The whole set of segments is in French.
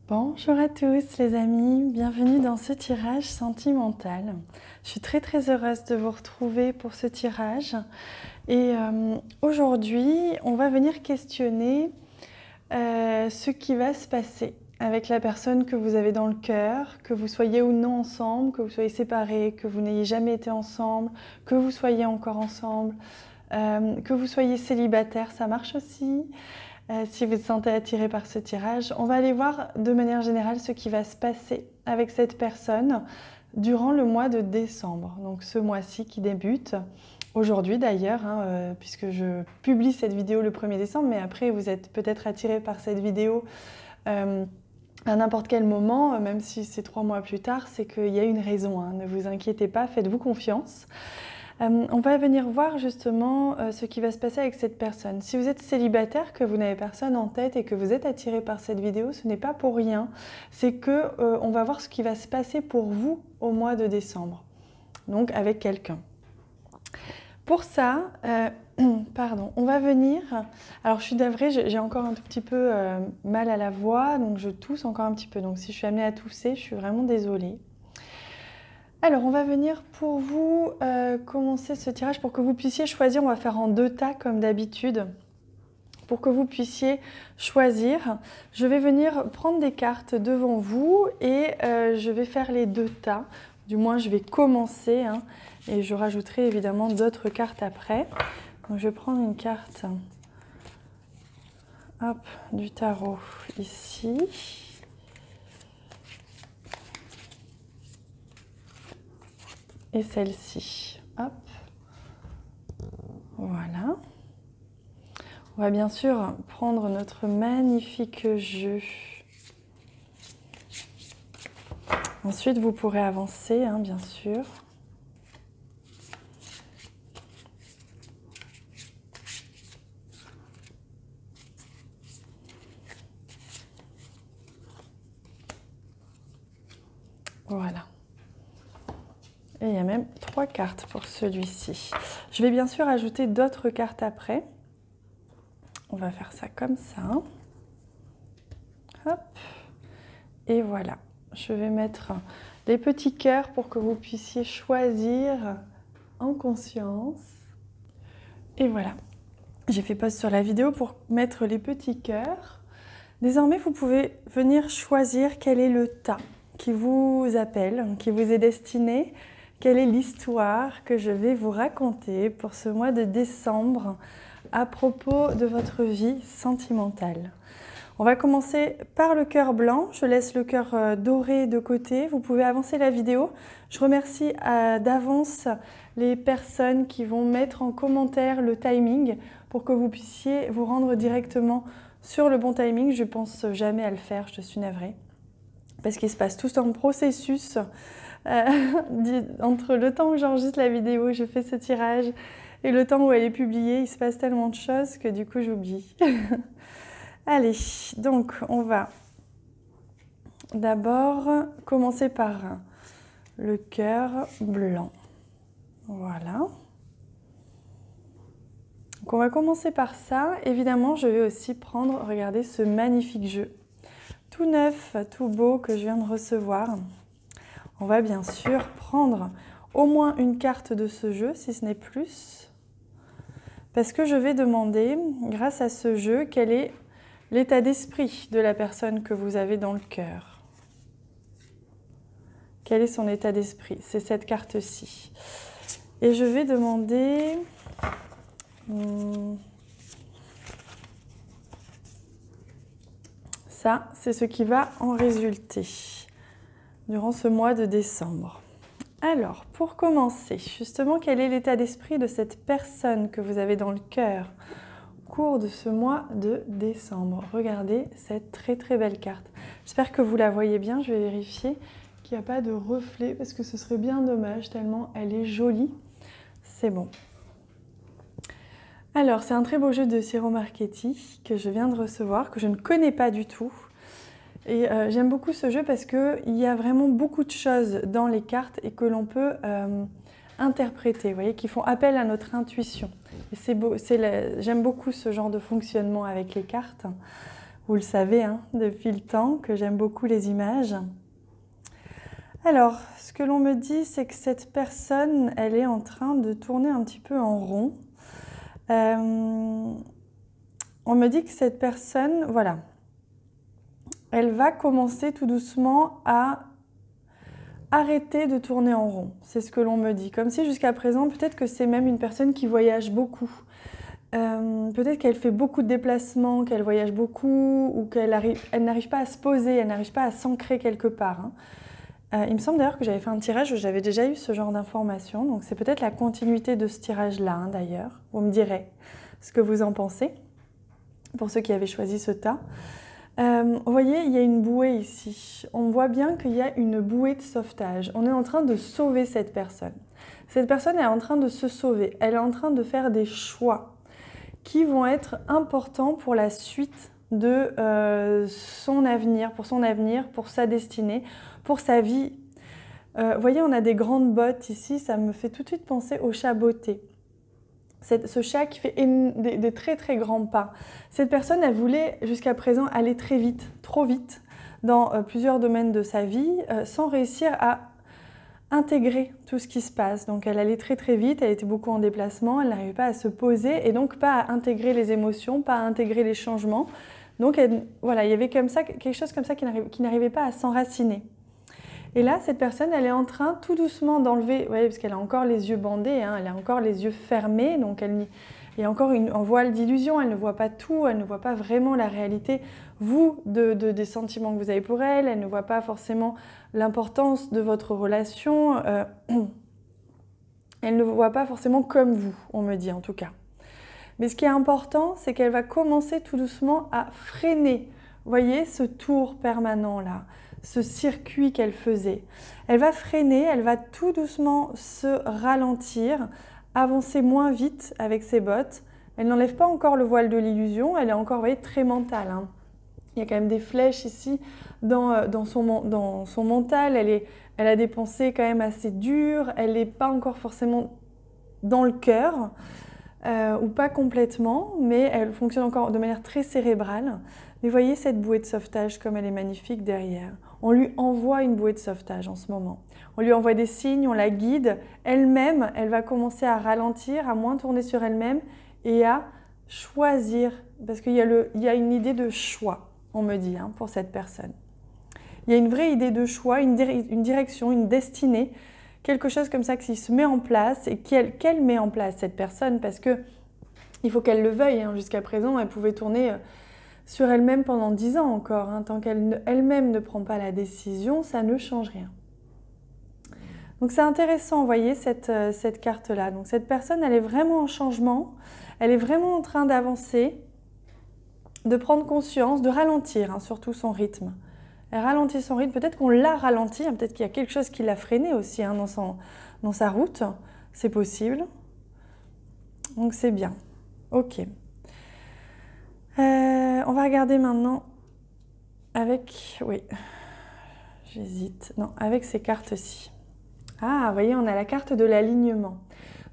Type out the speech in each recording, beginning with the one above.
Bonjour à tous les amis, bienvenue dans ce tirage sentimental. Je suis très heureuse de vous retrouver pour ce tirage et aujourd'hui on va venir questionner ce qui va se passer avec la personne que vous avez dans le cœur, que vous soyez ou non ensemble, que vous soyez séparés, que vous n'ayez jamais été ensemble, que vous soyez encore ensemble, que vous soyez célibataire, ça marche aussi. Si vous vous sentez attiré par ce tirage, on va aller voir de manière générale ce qui va se passer avec cette personne durant le mois de décembre. Donc ce mois-ci qui débute, aujourd'hui d'ailleurs, puisque je publie cette vidéo le 1er décembre, mais après vous êtes peut-être attiré par cette vidéo à n'importe quel moment, même si c'est 3 mois plus tard, c'est qu'il y a une raison, ne vous inquiétez pas, faites-vous confiance. On va venir voir justement ce qui va se passer avec cette personne. Si vous êtes célibataire, que vous n'avez personne en tête et que vous êtes attiré par cette vidéo, ce n'est pas pour rien. C'est que on va voir ce qui va se passer pour vous au mois de décembre, donc avec quelqu'un. Pour ça, on va venir... Alors je suis navrée, j'ai encore un tout petit peu mal à la voix, donc je tousse encore un petit peu. Donc si je suis amenée à tousser, je suis vraiment désolée. Alors, on va venir pour vous commencer ce tirage pour que vous puissiez choisir. On va faire en 2 tas comme d'habitude. Pour que vous puissiez choisir, je vais venir prendre des cartes devant vous et je vais faire les 2 tas. Du moins, je vais commencer et je rajouterai évidemment d'autres cartes après. Donc, je vais prendre une carte du tarot ici. Et celle-ci, hop, voilà. On va bien sûr prendre notre magnifique jeu. Ensuite, vous pourrez avancer, bien sûr. Voilà. Et il y a même 3 cartes pour celui-ci. Je vais bien sûr ajouter d'autres cartes après. On va faire ça comme ça. Hop. Et voilà. Je vais mettre les petits cœurs pour que vous puissiez choisir en conscience. Et voilà. J'ai fait pause sur la vidéo pour mettre les petits cœurs. Désormais, vous pouvez venir choisir quel est le tas qui vous appelle, qui vous est destiné. Quelle est l'histoire que je vais vous raconter pour ce mois de décembre à propos de votre vie sentimentale? On va commencer par le cœur blanc. Je laisse le cœur doré de côté. Vous pouvez avancer la vidéo. Je remercie d'avance les personnes qui vont mettre en commentaire le timing pour que vous puissiez vous rendre directement sur le bon timing. Je ne pense jamais à le faire, je suis navrée. Parce qu'il se passe tout un processus entre le temps où j'enregistre la vidéo, je fais ce tirage, et le temps où elle est publiée, il se passe tellement de choses que du coup j'oublie. Allez, donc on va d'abord commencer par le cœur blanc. Voilà. Donc on va commencer par ça. Évidemment, je vais aussi prendre, regardez ce magnifique jeu. Tout neuf, tout beau que je viens de recevoir. On va bien sûr prendre au moins une carte de ce jeu, si ce n'est plus. Parce que je vais demander, grâce à ce jeu, quel est l'état d'esprit de la personne que vous avez dans le cœur. Quel est son état d'esprit? C'est cette carte-ci. Et je vais demander... Ça, c'est ce qui va en résulter durant ce mois de décembre. Alors, pour commencer, justement, quel est l'état d'esprit de cette personne que vous avez dans le cœur au cours de ce mois de décembre? Regardez cette très belle carte. J'espère que vous la voyez bien. Je vais vérifier qu'il n'y a pas de reflet parce que ce serait bien dommage tellement elle est jolie. C'est bon. Alors, c'est un très beau jeu de Ciro Marchetti que je viens de recevoir, que je ne connais pas du tout. Et j'aime beaucoup ce jeu parce qu'il y a vraiment beaucoup de choses dans les cartes et que l'on peut interpréter, vous voyez, qui font appel à notre intuition. Et c'est beau, j'aime beaucoup ce genre de fonctionnement avec les cartes. Vous le savez hein, depuis le temps que j'aime beaucoup les images. Alors, ce que l'on me dit, c'est que cette personne, elle est en train de tourner un petit peu en rond. On me dit que cette personne, voilà, elle va commencer tout doucement à arrêter de tourner en rond. C'est ce que l'on me dit. Comme si jusqu'à présent, peut-être que c'est même une personne qui voyage beaucoup. Peut-être qu'elle fait beaucoup de déplacements, qu'elle voyage beaucoup ou qu'elle n'arrive pas à se poser, elle n'arrive pas à s'ancrer quelque part. Hein. Il me semble d'ailleurs que j'avais fait un tirage où j'avais déjà eu ce genre d'informations. Donc c'est peut-être la continuité de ce tirage-là hein, d'ailleurs. Vous me direz ce que vous en pensez, pour ceux qui avaient choisi ce tas. Vous voyez, il y a une bouée ici. On voit bien qu'il y a une bouée de sauvetage. On est en train de sauver cette personne. Cette personne est en train de se sauver. Elle est en train de faire des choix qui vont être importants pour la suite de son avenir, pour sa destinée, pour sa vie. Vous voyez, on a des grandes bottes ici. Ça me fait tout de suite penser au chat botté. Ce chat qui fait des très très grands pas. Cette personne, elle voulait jusqu'à présent aller très vite, trop vite, dans plusieurs domaines de sa vie, sans réussir à intégrer tout ce qui se passe. Donc elle allait très très vite, elle était beaucoup en déplacement, elle n'arrivait pas à se poser et donc pas à intégrer les émotions, pas à intégrer les changements. Donc voilà, il y avait comme ça, quelque chose comme ça qui n'arrivait pas à s'enraciner. Et là, cette personne, elle est en train tout doucement d'enlever, ouais, parce qu'elle a encore les yeux bandés, hein, elle a encore les yeux fermés, donc il y a encore un voile d'illusion, elle ne voit pas tout, elle ne voit pas vraiment la réalité, des sentiments que vous avez pour elle, elle ne voit pas forcément l'importance de votre relation, elle ne voit pas forcément comme vous, on me dit en tout cas. Mais ce qui est important, c'est qu'elle va commencer tout doucement à freiner, vous voyez, ce tour permanent là, ce circuit qu'elle faisait. Elle va freiner, elle va tout doucement se ralentir, avancer moins vite avec ses bottes. Elle n'enlève pas encore le voile de l'illusion, elle est encore, vous voyez, très mentale. Hein. Il y a quand même des flèches ici dans son mental, elle a des pensées quand même assez dures, elle n'est pas encore forcément dans le cœur, ou pas complètement, mais elle fonctionne encore de manière très cérébrale. Mais voyez cette bouée de sauvetage comme elle est magnifique derrière. On lui envoie une bouée de sauvetage en ce moment. On lui envoie des signes, on la guide. Elle-même, elle va commencer à ralentir, à moins tourner sur elle-même et à choisir. Parce qu'il y a une idée de choix, on me dit, hein, pour cette personne. Il y a une vraie idée de choix, une direction, une destinée, quelque chose comme ça qui se met en place et qu'elle met en place, cette personne, parce qu'il faut qu'elle le veuille. Hein. Jusqu'à présent, elle pouvait tourner sur elle-même pendant 10 ans encore. Hein. Tant qu'elle-même ne prend pas la décision, ça ne change rien. Donc c'est intéressant, vous voyez, cette carte-là. Donc cette personne, elle est vraiment en changement, elle est vraiment en train d'avancer, de prendre conscience, de ralentir hein, surtout son rythme. Elle ralentit son rythme, peut-être qu'on l'a ralenti, hein, peut-être qu'il y a quelque chose qui l'a freiné aussi hein, dans sa route, c'est possible. Donc c'est bien, ok. On va regarder maintenant avec, oui, j'hésite, non, avec ces cartes-ci. Ah, vous voyez, on a la carte de l'alignement.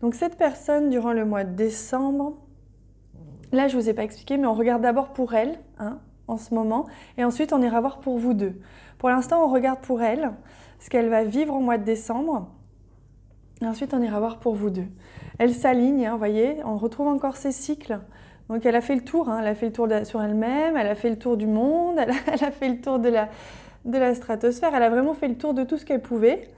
Donc cette personne, durant le mois de décembre, là je ne vous ai pas expliqué, mais on regarde d'abord pour elle, hein, en ce moment, et ensuite on ira voir pour vous deux. Pour l'instant, on regarde pour elle, ce qu'elle va vivre au mois de décembre, et ensuite on ira voir pour vous deux. Elle s'aligne, hein, vous voyez, on retrouve encore ses cycles. Donc elle a fait le tour, hein, elle a fait le tour sur elle-même, elle a fait le tour du monde, elle a fait le tour de la stratosphère, elle a vraiment fait le tour de tout ce qu'elle pouvait.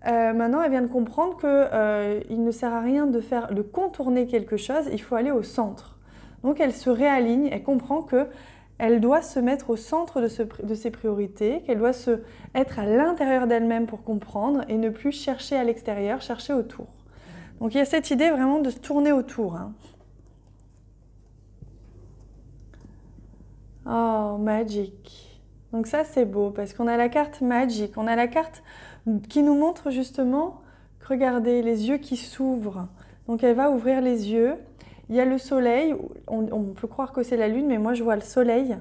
Maintenant, elle vient de comprendre qu'il ne sert à rien de contourner quelque chose, il faut aller au centre. Donc elle se réaligne, elle comprend qu'elle doit se mettre au centre de ses priorités, qu'elle doit être à l'intérieur d'elle-même pour comprendre et ne plus chercher à l'extérieur, chercher autour. Donc il y a cette idée vraiment de se tourner autour. Hein. Oh, magic. Donc ça, c'est beau parce qu'on a la carte magic. On a la carte qui nous montre justement, regardez, les yeux qui s'ouvrent. Donc elle va ouvrir les yeux. Il y a le soleil. On peut croire que c'est la lune, mais moi, je vois le soleil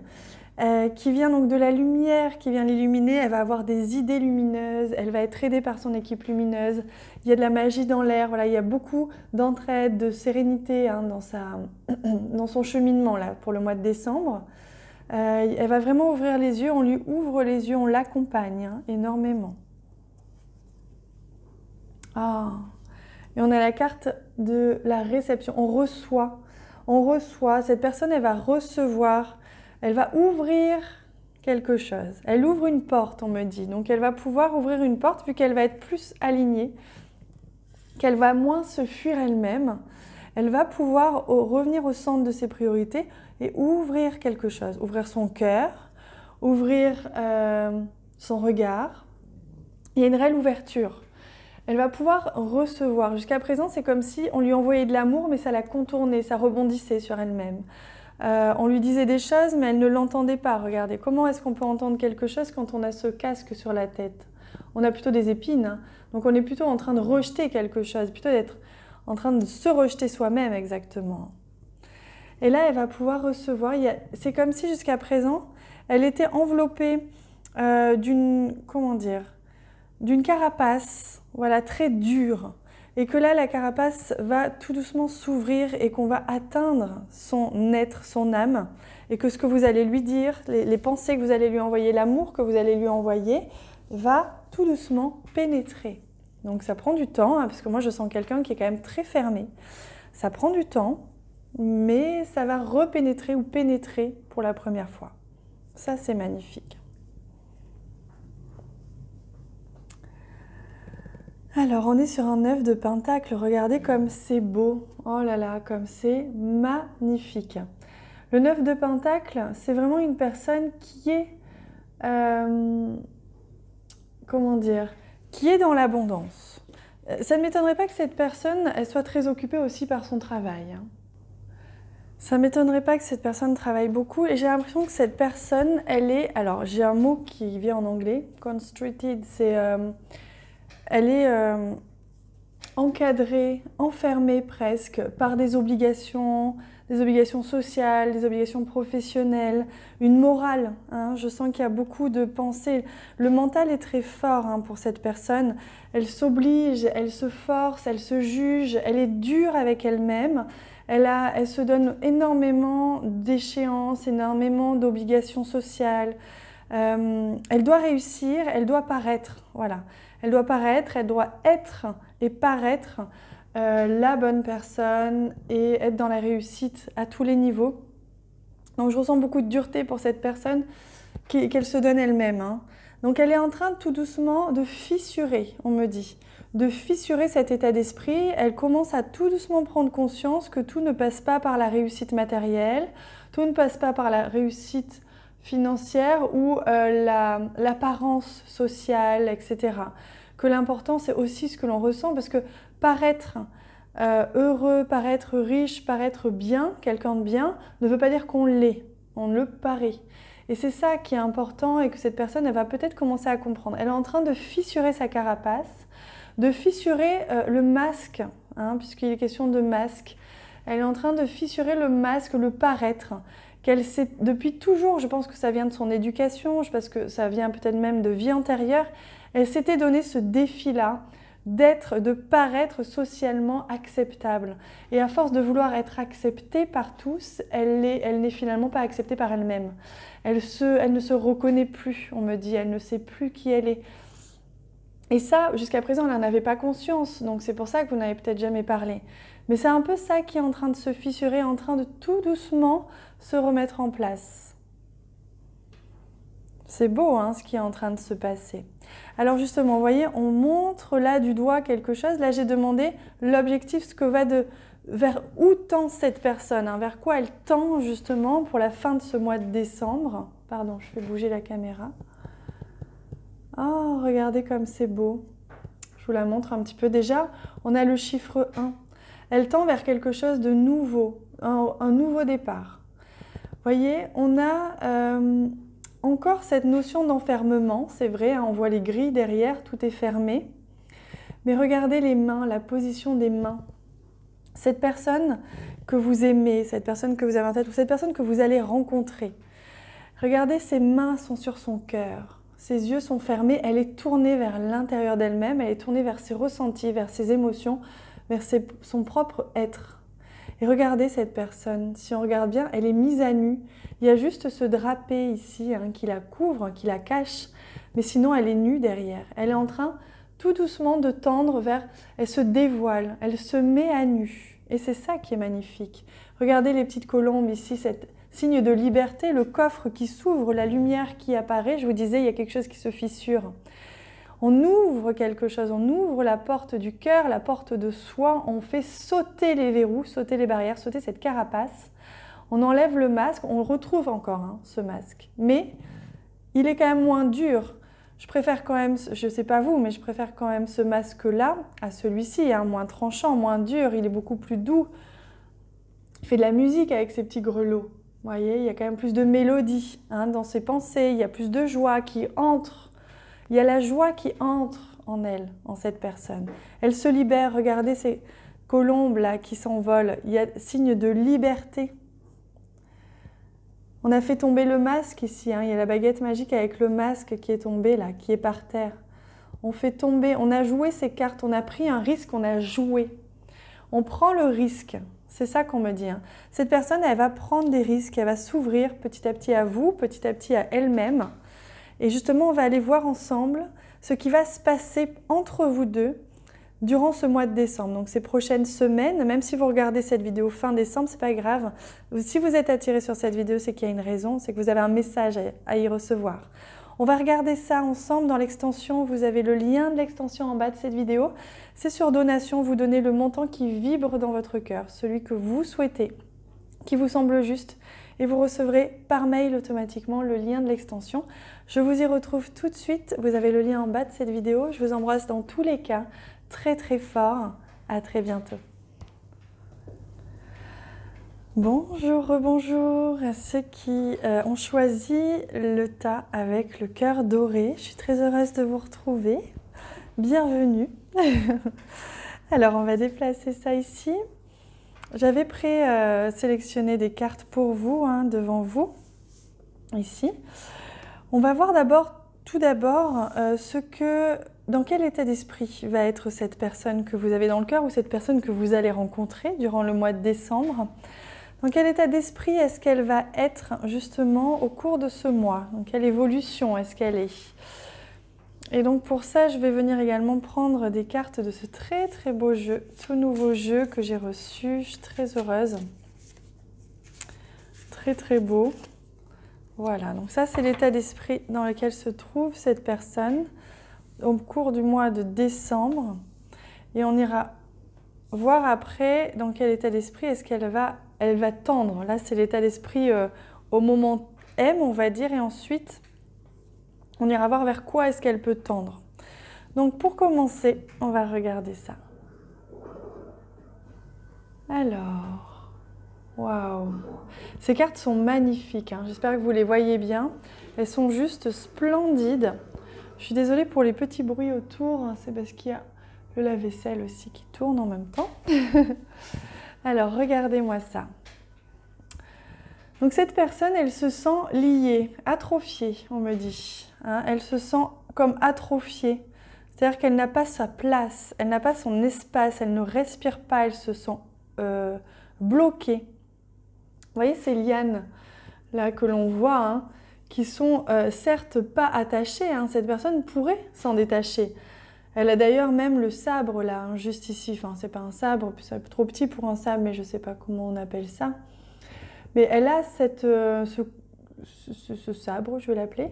qui vient donc de la lumière, qui vient l'illuminer. Elle va avoir des idées lumineuses. Elle va être aidée par son équipe lumineuse. Il y a de la magie dans l'air. Voilà, il y a beaucoup d'entraide, de sérénité hein, dans son cheminement là, pour le mois de décembre. Elle va vraiment ouvrir les yeux, on lui ouvre les yeux, on l'accompagne hein, énormément. Ah. Et on a la carte de la réception, on reçoit, cette personne elle va recevoir, elle va ouvrir quelque chose. Elle ouvre une porte, on me dit, donc elle va pouvoir ouvrir une porte vu qu'elle va être plus alignée, qu'elle va moins se fuir elle-même. Elle va pouvoir revenir au centre de ses priorités et ouvrir quelque chose, ouvrir son cœur, ouvrir son regard. Il y a une réelle ouverture. Elle va pouvoir recevoir. Jusqu'à présent, c'est comme si on lui envoyait de l'amour, mais ça la contournait, ça rebondissait sur elle-même. On lui disait des choses, mais elle ne l'entendait pas. Regardez, comment est-ce qu'on peut entendre quelque chose quand on a ce casque sur la tête? On a plutôt des épines, hein. Donc on est plutôt en train de rejeter quelque chose, plutôt d'être en train de se rejeter soi-même exactement. Et là, elle va pouvoir recevoir. C'est comme si jusqu'à présent, elle était enveloppée d'une carapace, voilà, très dure. Et que là, la carapace va tout doucement s'ouvrir et qu'on va atteindre son être, son âme. Et que ce que vous allez lui dire, les pensées que vous allez lui envoyer, l'amour que vous allez lui envoyer, va tout doucement pénétrer. Donc ça prend du temps, hein, parce que moi je sens quelqu'un qui est quand même très fermé. Ça prend du temps, mais ça va repénétrer ou pénétrer pour la première fois. Ça, c'est magnifique. Alors, on est sur un 9 de Pentacle. Regardez comme c'est beau. Oh là là, comme c'est magnifique. Le 9 de Pentacle, c'est vraiment une personne qui est... qui est dans l'abondance. Ça ne m'étonnerait pas que cette personne, elle soit très occupée aussi par son travail. Ça ne m'étonnerait pas que cette personne travaille beaucoup. Et j'ai l'impression que cette personne, elle est... Alors, j'ai un mot qui vient en anglais. Constricted, c'est... elle est encadrée, enfermée presque par des obligations sociales, des obligations professionnelles, une morale. Hein. Je sens qu'il y a beaucoup de pensées. Le mental est très fort hein, pour cette personne. Elle s'oblige, elle se force, elle se juge, elle est dure avec elle-même. Elle se donne énormément d'échéances, énormément d'obligations sociales. Elle doit réussir, elle doit paraître, voilà. Elle doit paraître, elle doit être et paraître la bonne personne et être dans la réussite à tous les niveaux. Donc je ressens beaucoup de dureté pour cette personne qu'elle se donne elle-même. Hein. Donc elle est en train tout doucement de fissurer, on me dit, de fissurer cet état d'esprit. Elle commence à tout doucement prendre conscience que tout ne passe pas par la réussite matérielle, tout ne passe pas par la réussite financière ou l'apparence sociale, etc. Que l'important, c'est aussi ce que l'on ressent, parce que paraître heureux, paraître riche, paraître bien, quelqu'un de bien, ne veut pas dire qu'on l'est, on le paraît. Et c'est ça qui est important et que cette personne, elle va peut-être commencer à comprendre. Elle est en train de fissurer sa carapace, de fissurer le masque, hein, puisqu'il est question de masque. Elle est en train de fissurer le masque, le paraître, qu'elle sait depuis toujours, je pense que ça vient de son éducation, je pense que ça vient peut-être même de vie antérieure, elle s'était donné ce défi-là de paraître socialement acceptable. Et à force de vouloir être acceptée par tous, elle n'est finalement pas acceptée par elle-même. Elle ne se reconnaît plus, on me dit, elle ne sait plus qui elle est. Et ça, jusqu'à présent, elle n'en avait pas conscience, donc c'est pour ça que vous n'avez peut-être jamais parlé. Mais c'est un peu ça qui est en train de se fissurer, en train de tout doucement se remettre en place. C'est beau hein, ce qui est en train de se passer. Alors justement, vous voyez, on montre là du doigt quelque chose. Là, j'ai demandé l'objectif, vers où tend cette personne, hein, vers quoi elle tend justement pour la fin de ce mois de décembre. Pardon, je fais bouger la caméra. Oh, regardez comme c'est beau. Je vous la montre un petit peu. Déjà, on a le chiffre 1. Elle tend vers quelque chose de nouveau, un nouveau départ. Vous voyez, on a encore cette notion d'enfermement, c'est vrai, hein, on voit les grilles derrière, tout est fermé. Mais regardez les mains, la position des mains. Cette personne que vous aimez, cette personne que vous avez en tête, ou cette personne que vous allez rencontrer. Regardez, ses mains sont sur son cœur. Ses yeux sont fermés, elle est tournée vers l'intérieur d'elle-même, elle est tournée vers ses ressentis, vers ses émotions, vers son propre être. Et regardez cette personne, si on regarde bien, elle est mise à nu. Il y a juste ce drapé ici hein, qui la couvre, qui la cache, mais sinon elle est nue derrière. Elle est en train tout doucement de tendre vers, elle se dévoile, elle se met à nu. Et c'est ça qui est magnifique. Regardez les petites colombes ici, cette signe de liberté, le coffre qui s'ouvre, la lumière qui apparaît. Je vous disais, il y a quelque chose qui se fissure. On ouvre quelque chose, on ouvre la porte du cœur, la porte de soi, on fait sauter les verrous, sauter les barrières, sauter cette carapace. On enlève le masque, on retrouve encore hein, ce masque. Mais il est quand même moins dur. Je préfère quand même, je ne sais pas vous, mais je préfère quand même ce masque-là à celui-ci, hein, moins tranchant, moins dur, il est beaucoup plus doux. Il fait de la musique avec ses petits grelots. Vous voyez, il y a quand même plus de mélodie hein, dans ses pensées, il y a plus de joie qui entre. Il y a la joie qui entre en elle, en cette personne. Elle se libère, regardez ces colombes là qui s'envolent. Il y a signe de liberté. On a fait tomber le masque ici, hein. Il y a la baguette magique avec le masque qui est tombé là, qui est par terre. On fait tomber, on a joué ces cartes, on a pris un risque, on a joué. On prend le risque, c'est ça qu'on me dit. Hein. Cette personne, elle va prendre des risques, elle va s'ouvrir petit à petit à vous, petit à petit à elle-même. Et justement, on va aller voir ensemble ce qui va se passer entre vous deux durant ce mois de décembre. Donc ces prochaines semaines, même si vous regardez cette vidéo fin décembre, c'est pas grave. Si vous êtes attiré sur cette vidéo, c'est qu'il y a une raison, c'est que vous avez un message à y recevoir. On va regarder ça ensemble dans l'extension. Vous avez le lien de l'extension en bas de cette vidéo. C'est sur donation, vous donnez le montant qui vibre dans votre cœur, celui que vous souhaitez, qui vous semble juste. Et vous recevrez par mail automatiquement le lien de l'extension. Je vous y retrouve tout de suite. Vous avez le lien en bas de cette vidéo. Je vous embrasse dans tous les cas très très fort. À très bientôt. Bonjour, rebonjour à ceux qui ont choisi le tas avec le cœur doré. Je suis très heureuse de vous retrouver. Bienvenue. Alors, on va déplacer ça ici. J'avais présélectionné des cartes pour vous, hein, devant vous, ici. On va voir tout d'abord dans quel état d'esprit va être cette personne que vous avez dans le cœur ou cette personne que vous allez rencontrer durant le mois de décembre. Dans quel état d'esprit est-ce qu'elle va être justement au cours de ce mois? Dans quelle évolution est-ce qu'elle est? Et donc pour ça, je vais venir également prendre des cartes de ce très très beau jeu, tout nouveau jeu que j'ai reçu. Je suis très heureuse. Très très beau. Voilà, donc ça c'est l'état d'esprit dans lequel se trouve cette personne au cours du mois de décembre. Et on ira voir après dans quel état d'esprit est-ce qu'elle va tendre. Là c'est l'état d'esprit au moment M, on va dire, et ensuite on ira voir vers quoi est-ce qu'elle peut tendre. Donc pour commencer, on va regarder ça. Alors, waouh! Ces cartes sont magnifiques, hein. J'espère que vous les voyez bien. Elles sont juste splendides. Je suis désolée pour les petits bruits autour, hein. C'est parce qu'il y a le lave-vaisselle aussi qui tourne en même temps. Alors, regardez-moi ça. Donc cette personne, elle se sent liée, atrophiée, on me dit. Hein, elle se sent comme atrophiée. C'est-à-dire qu'elle n'a pas sa place, elle n'a pas son espace, elle ne respire pas, elle se sent bloquée. Vous voyez ces lianes là que l'on voit, hein, qui sont certes pas attachées. Hein, cette personne pourrait s'en détacher. Elle a d'ailleurs même le sabre là, hein, juste ici. Enfin, c'est pas un sabre, c'est trop petit pour un sabre, mais je sais pas comment on appelle ça. Mais elle a ce sabre, je vais l'appeler.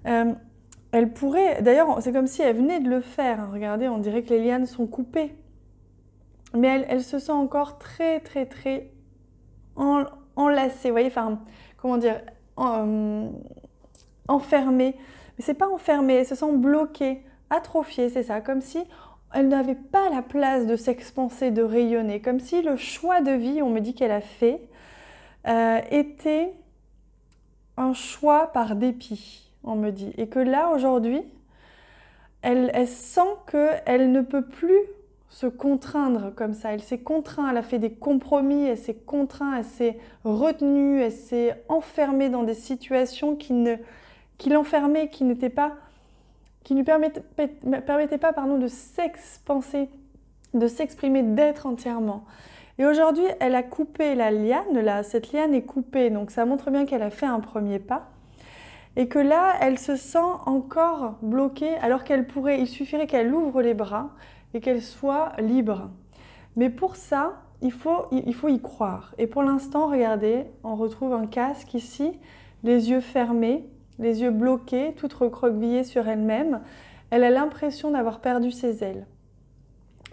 Elle pourrait, d'ailleurs, c'est comme si elle venait de le faire. Hein. Regardez, on dirait que les lianes sont coupées. Mais elle se sent encore très, très, très enlacée. Vous voyez, enfin, comment dire, enfermée. Mais c'est pas enfermée, elle se sent bloquée, atrophiée, c'est ça. Comme si elle n'avait pas la place de s'expanser, de rayonner. Comme si le choix de vie, on me dit qu'elle a fait, était un choix par dépit, on me dit. Et que là, aujourd'hui, elle sent qu'elle ne peut plus se contraindre comme ça. Elle s'est contrainte, elle a fait des compromis, elle s'est contrainte, elle s'est retenue, elle s'est enfermée dans des situations qui l'enfermaient, qui ne lui permettaient pas de s'expanser, de s'exprimer, d'être entièrement. Et aujourd'hui, elle a coupé la liane, là, cette liane est coupée, donc ça montre bien qu'elle a fait un premier pas. Et que là, elle se sent encore bloquée, alors qu'elle pourrait, il suffirait qu'elle ouvre les bras et qu'elle soit libre. Mais pour ça, il faut y croire. Et pour l'instant, regardez, on retrouve un casque ici, les yeux fermés, les yeux bloqués, toute recroquevillée sur elle-même. Elle a l'impression d'avoir perdu ses ailes,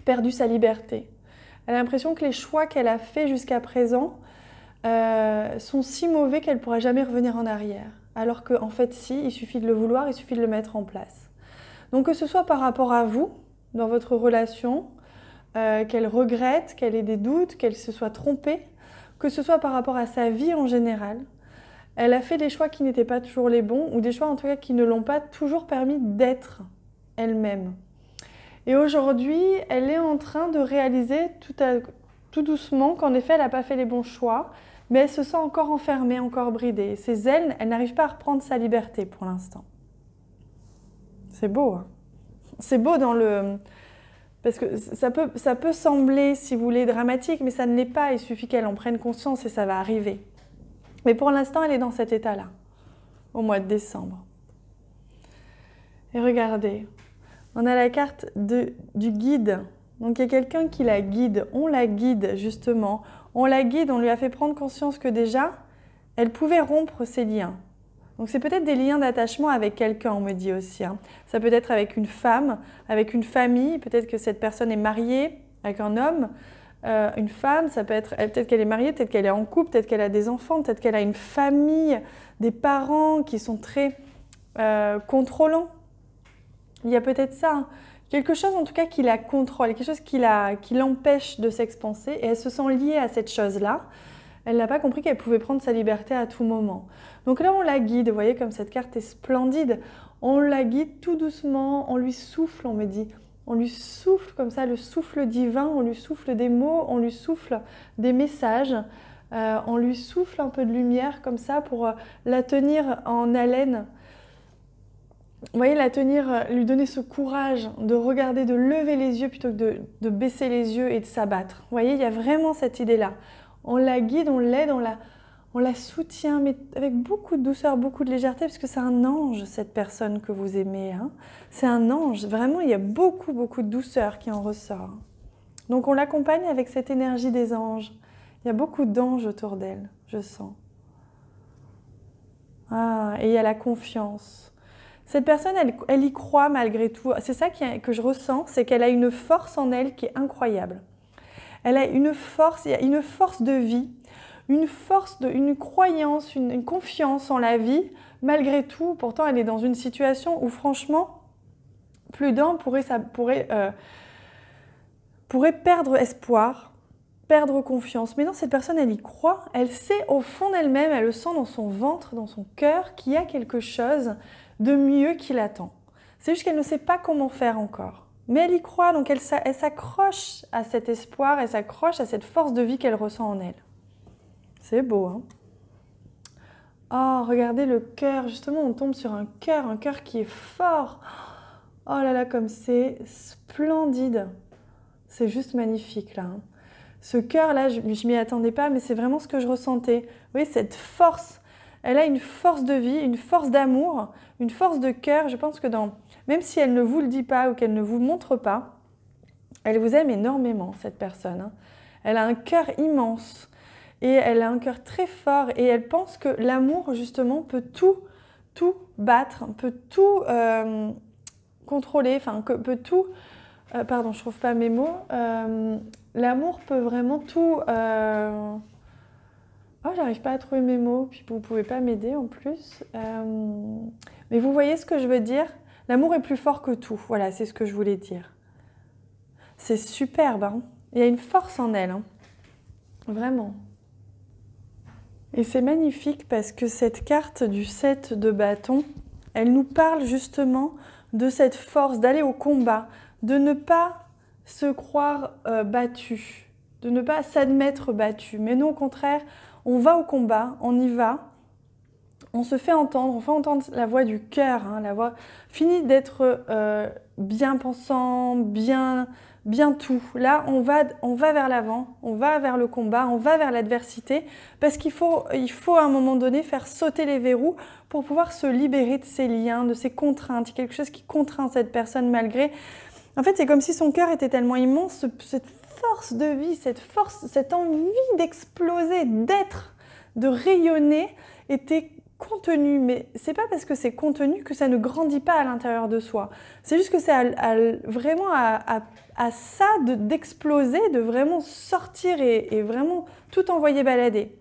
perdu sa liberté. Elle a l'impression que les choix qu'elle a faits jusqu'à présent sont si mauvais qu'elle ne pourra jamais revenir en arrière. Alors qu'en fait, si, il suffit de le vouloir, il suffit de le mettre en place. Donc que ce soit par rapport à vous, dans votre relation, qu'elle regrette, qu'elle ait des doutes, qu'elle se soit trompée, que ce soit par rapport à sa vie en général, elle a fait des choix qui n'étaient pas toujours les bons, ou des choix en tout cas qui ne l'ont pas toujours permis d'être elle-même. Et aujourd'hui, elle est en train de réaliser tout doucement qu'en effet, elle n'a pas fait les bons choix, mais elle se sent encore enfermée, encore bridée. Ses ailes, elle n'arrive pas à reprendre sa liberté pour l'instant. C'est beau, hein? C'est beau dans le... Parce que ça peut sembler, si vous voulez, dramatique, mais ça ne l'est pas. Il suffit qu'elle en prenne conscience et ça va arriver. Mais pour l'instant, elle est dans cet état-là, au mois de décembre. Et regardez, on a la carte du guide. Donc il y a quelqu'un qui la guide. On la guide, justement. On la guide, on lui a fait prendre conscience que déjà, elle pouvait rompre ses liens. Donc c'est peut-être des liens d'attachement avec quelqu'un, on me dit aussi. Hein. Ça peut être avec une femme, avec une famille. Peut-être que cette personne est mariée avec un homme, une femme. Ça peut être, peut-être qu'elle est mariée, peut-être qu'elle est en couple, peut-être qu'elle a des enfants, peut-être qu'elle a une famille, des parents qui sont très contrôlants. Il y a peut-être ça. Hein. Quelque chose en tout cas qui la contrôle, quelque chose qui l'empêche de s'expanser. Et elle se sent liée à cette chose-là. Elle n'a pas compris qu'elle pouvait prendre sa liberté à tout moment. Donc là, on la guide. Vous voyez comme cette carte est splendide. On la guide tout doucement. On lui souffle, on me dit. On lui souffle comme ça, le souffle divin. On lui souffle des mots. On lui souffle des messages. On lui souffle un peu de lumière comme ça pour la tenir en haleine. Vous voyez, la tenir, lui donner ce courage de regarder, de lever les yeux plutôt que de baisser les yeux et de s'abattre. Vous voyez, il y a vraiment cette idée-là. On la guide, on l'aide, on la soutient, mais avec beaucoup de douceur, beaucoup de légèreté, parce que c'est un ange, cette personne que vous aimez. Hein. C'est un ange. Vraiment, il y a beaucoup, beaucoup de douceur qui en ressort. Donc, on l'accompagne avec cette énergie des anges. Il y a beaucoup d'anges autour d'elle, je sens. Ah, et il y a la confiance. Cette personne, elle y croit malgré tout. C'est ça que je ressens, c'est qu'elle a une force en elle qui est incroyable. Elle a une force, il y a une force de vie, une croyance, une confiance en la vie. Malgré tout, pourtant, elle est dans une situation où, franchement, plus d'un pourrait perdre espoir, perdre confiance. Mais non, cette personne, elle y croit. Elle sait au fond d'elle-même, elle le sent dans son ventre, dans son cœur, qu'il y a quelque chose de mieux qui l'attend. C'est juste qu'elle ne sait pas comment faire encore. Mais elle y croit, donc elle s'accroche à cet espoir, elle s'accroche à cette force de vie qu'elle ressent en elle. C'est beau, hein? Oh, regardez le cœur, justement, on tombe sur un cœur qui est fort. Oh là là, comme c'est splendide. C'est juste magnifique, là. Hein. Ce cœur-là, je ne m'y attendais pas, mais c'est vraiment ce que je ressentais. Vous voyez, cette force, elle a une force de vie, une force d'amour, une force de cœur. Je pense que même si elle ne vous le dit pas ou qu'elle ne vous montre pas, elle vous aime énormément, cette personne. Hein. Elle a un cœur immense et elle a un cœur très fort et elle pense que l'amour, justement, peut tout battre, peut tout contrôler, enfin, peut tout... pardon, je ne trouve pas mes mots. L'amour peut vraiment tout... Oh, j'arrive pas à trouver mes mots, puis vous pouvez pas m'aider en plus. Mais vous voyez ce que je veux dire? L'amour est plus fort que tout. Voilà, c'est ce que je voulais dire. C'est superbe, hein? Il y a une force en elle, hein? Vraiment. Et c'est magnifique parce que cette carte du 7 de bâton, elle nous parle justement de cette force d'aller au combat, de ne pas se croire battu, de ne pas s'admettre battu. Mais non, au contraire, on va au combat, on y va, on se fait entendre, on fait entendre la voix du cœur, hein, la voix finit d'être bien pensant, bien tout. Là, on va vers l'avant, on va vers le combat, on va vers l'adversité, parce qu'il faut à un moment donné faire sauter les verrous pour pouvoir se libérer de ces liens, de ces contraintes. Il y a quelque chose qui contraint cette personne malgré. En fait, c'est comme si son cœur était tellement immense, cette force de vie, cette force, cette envie d'exploser, d'être, de rayonner était contenu, mais c'est pas parce que c'est contenu que ça ne grandit pas à l'intérieur de soi. C'est juste que c'est vraiment à ça d'exploser, de vraiment sortir et vraiment tout envoyer balader.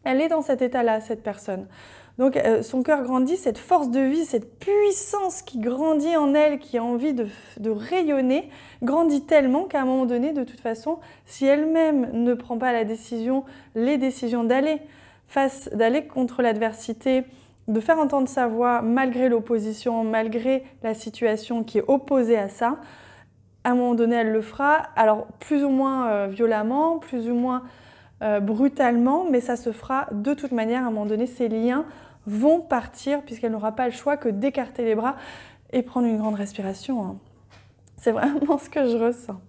Elle est dans cet état-là, cette personne. Donc son cœur grandit, cette force de vie, cette puissance qui grandit en elle, qui a envie de rayonner, grandit tellement qu'à un moment donné, de toute façon, si elle-même ne prend pas les décisions d'aller contre l'adversité, de faire entendre sa voix malgré l'opposition, malgré la situation qui est opposée à ça, à un moment donné, elle le fera, alors plus ou moins violemment, plus ou moins brutalement, mais ça se fera de toute manière. À un moment donné, ces liens vont partir puisqu'elle n'aura pas le choix que d'écarter les bras et prendre une grande respiration, hein. C'est vraiment ce que je ressens.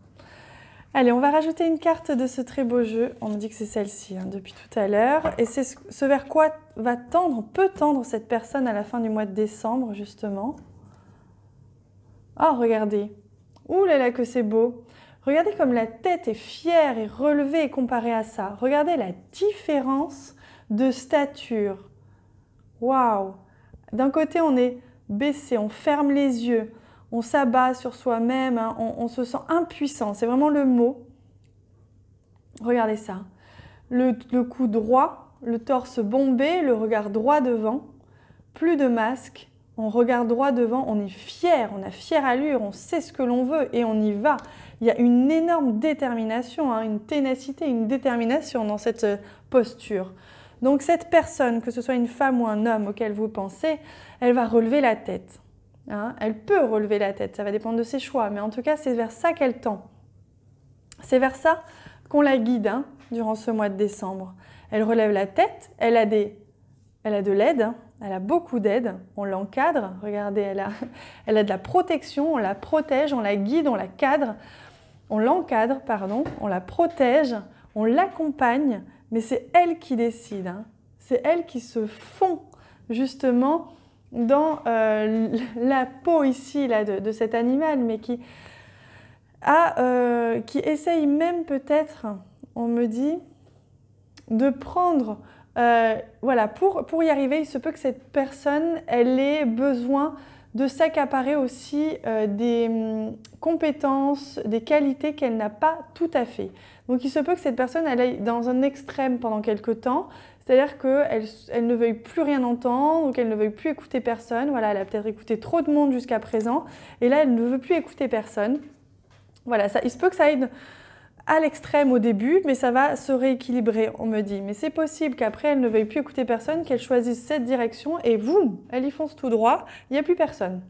Allez, on va rajouter une carte de ce très beau jeu. On me dit que c'est celle-ci, hein, depuis tout à l'heure. Et c'est ce vers quoi peut tendre cette personne à la fin du mois de décembre, justement. Oh, regardez. Ouh là là, que c'est beau. Regardez comme la tête est fière et relevée comparée à ça. Regardez la différence de stature. Waouh! D'un côté, on est baissé, on ferme les yeux. On s'abat sur soi-même, hein, on se sent impuissant, c'est vraiment le mot. Regardez ça. Le cou droit, le torse bombé, le regard droit devant. Plus de masque, on regarde droit devant, on est fier, on a fière allure, on sait ce que l'on veut et on y va. Il y a une énorme détermination, hein, une ténacité, une détermination dans cette posture. Donc cette personne, que ce soit une femme ou un homme auquel vous pensez, elle va relever la tête. Hein, elle peut relever la tête, ça va dépendre de ses choix, mais en tout cas, c'est vers ça qu'elle tend. C'est vers ça qu'on la guide, hein, durant ce mois de décembre. Elle relève la tête, elle a de l'aide, hein, elle a beaucoup d'aide, on l'encadre, regardez, elle a de la protection, on la protège, on la guide, on la cadre, on l'encadre, pardon, on la protège, on l'accompagne, mais c'est elle qui décide, hein. C'est elle qui se fond justement dans la peau ici là, de cet animal, mais qui essaye même peut-être, on me dit, de prendre, voilà, pour y arriver, il se peut que cette personne, elle ait besoin de s'accaparer aussi des compétences, des qualités qu'elle n'a pas tout à fait. Donc il se peut que cette personne, elle aille dans un extrême pendant quelque temps, c'est-à-dire qu'elle ne veuille plus rien entendre ou qu'elle ne veuille plus écouter personne. Voilà, elle a peut-être écouté trop de monde jusqu'à présent et là, elle ne veut plus écouter personne. Voilà, il se peut que ça aille à l'extrême au début, mais ça va se rééquilibrer, on me dit. Mais c'est possible qu'après, elle ne veuille plus écouter personne, qu'elle choisisse cette direction et boum, elle y fonce tout droit, il n'y a plus personne.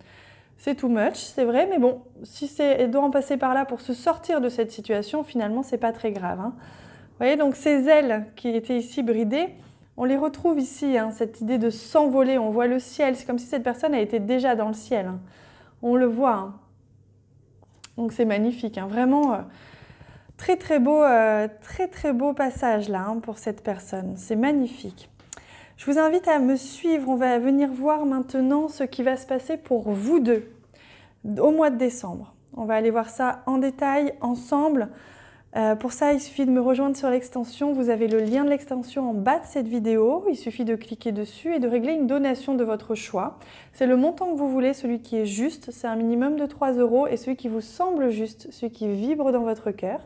C'est too much, c'est vrai, mais bon, si elle doit en passer par là pour se sortir de cette situation, finalement, c'est pas très grave, hein. Vous voyez, donc ces ailes qui étaient ici bridées, on les retrouve ici, hein, cette idée de s'envoler, on voit le ciel, c'est comme si cette personne a été déjà dans le ciel, hein. On le voit, hein. Donc c'est magnifique, hein, vraiment très très beau passage là, hein, pour cette personne, c'est magnifique. Je vous invite à me suivre, on va venir voir maintenant ce qui va se passer pour vous deux au mois de décembre. On va aller voir ça en détail ensemble. Pour ça, il suffit de me rejoindre sur l'extension. Vous avez le lien de l'extension en bas de cette vidéo. Il suffit de cliquer dessus et de régler une donation de votre choix. C'est le montant que vous voulez, celui qui est juste. C'est un minimum de 3 € et celui qui vous semble juste, celui qui vibre dans votre cœur.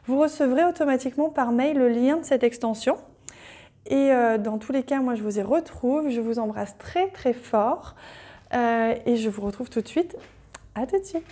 Vous recevrez automatiquement par mail le lien de cette extension. Et dans tous les cas, moi, je vous y retrouve. Je vous embrasse très, très fort. Et je vous retrouve tout de suite. À tout de suite.